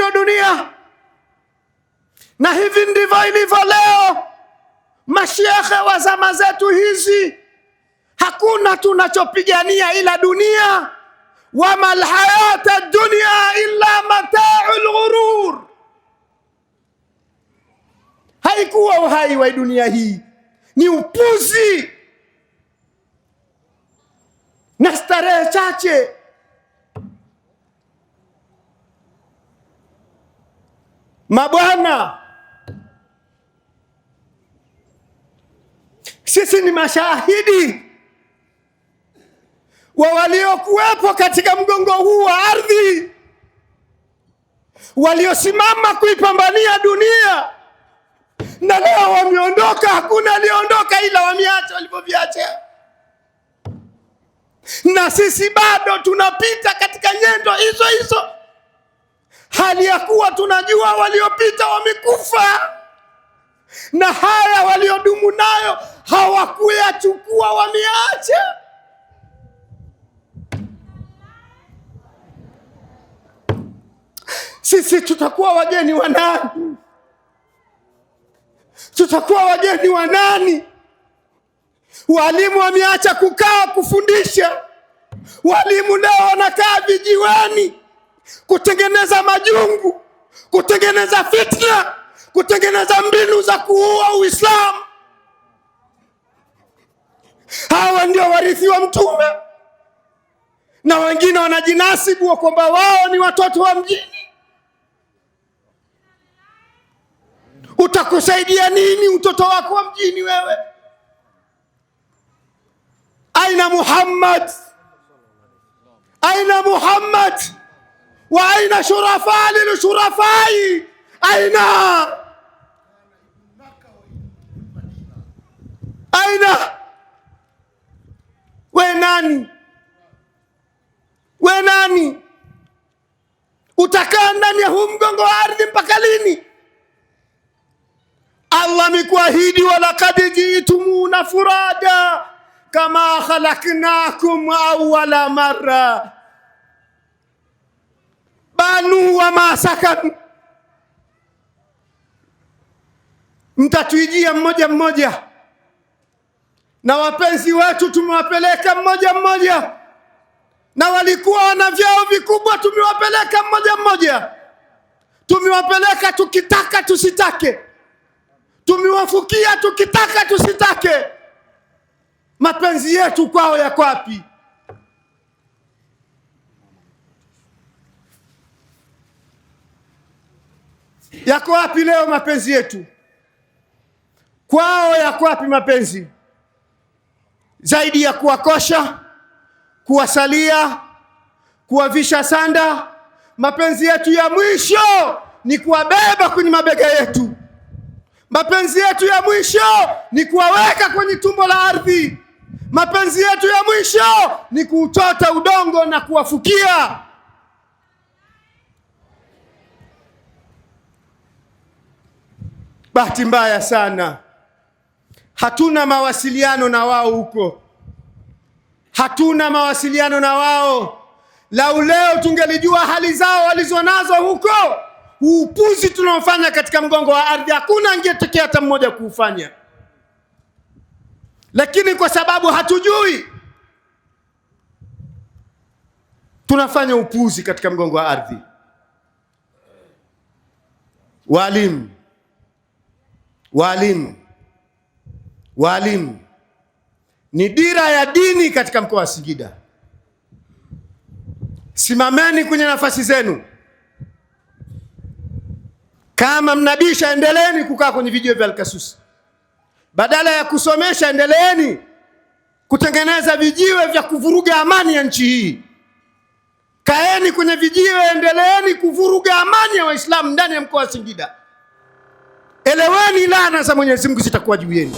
ndio dunia, na hivi ndivyo ilivyo leo. Mashekhe wa zama zetu hizi, hakuna tunachopigania ila dunia. Wama alhayata dunya illa mata'ul ghurur. Haikuwa uhai wa dunia hii, ni upuzi na starehe chache. Mabwana, sisi ni mashahidi wa waliokuwepo katika mgongo huu wa ardhi, waliosimama kuipambania dunia, na leo wameondoka. Hakuna aliondoka ila wameacha walivyoviacha, na sisi bado tunapita katika nyendo hizo hizo, hali ya kuwa tunajua waliopita wamekufa, na haya waliodumu nayo hawakuyachukua, wameacha. Sisi tutakuwa wageni wa nani? Tutakuwa wageni wa nani? Walimu wameacha kukaa kufundisha. Walimu leo wanakaa vijiweni kutengeneza majungu, kutengeneza fitna, kutengeneza mbinu za kuua Uislamu. Hawa ndio warithi wa Mtume, na wengine wanajinasibu kwamba wao ni watoto wa mjini. Utakusaidia nini utoto wako wa mjini wewe? Aina Muhammad? Aina Muhammad? Wa aina shurafa lil shurafai? Aina? Aina? We nani? We nani? Utakaa ndani ya huu mgongo wa ardhi mpaka lini? Allah amekuahidi, walaqad jitumuna furada kama khalaqnakum awwala marra. Banu wa masakan, mtatuijia mmoja mmoja, na wapenzi wetu tumewapeleka mmoja mmoja, na walikuwa wana vyao vikubwa tumewapeleka mmoja mmoja. Tumewapeleka tukitaka tusitake, tumewafukia tukitaka tusitake. Mapenzi yetu kwao yako wapi? Yako wapi leo mapenzi yetu? Kwao yako wapi mapenzi? Zaidi ya kuwakosha, kuwasalia, kuwavisha sanda, mapenzi yetu ya mwisho ni kuwabeba kwenye mabega yetu. Mapenzi yetu ya mwisho ni kuwaweka kwenye tumbo la ardhi. Mapenzi yetu ya mwisho ni kuutota udongo na kuwafukia. Bahati mbaya sana, hatuna mawasiliano na wao huko. Hatuna mawasiliano na wao. Lau leo tungelijua hali zao walizonazo huko, upuzi tunaofanya katika mgongo wa ardhi hakuna angetokea hata mmoja kuufanya. Lakini kwa sababu hatujui, tunafanya upuzi katika mgongo wa ardhi. Walimu ni dira ya dini katika mkoa wa Singida. Simameni kwenye nafasi zenu. Kama mnabisha, endeleeni kukaa kwenye vijio vya Alkasusi. Badala ya kusomesha, endeleeni kutengeneza vijiwe vya kuvuruga amani ya nchi hii. Kaeni kwenye vijiwe, endeleeni kuvuruga amani ya Waislamu ndani ya mkoa wa Singida. Eleweni laana za Mwenyezi Mungu zitakuwa juu yenu.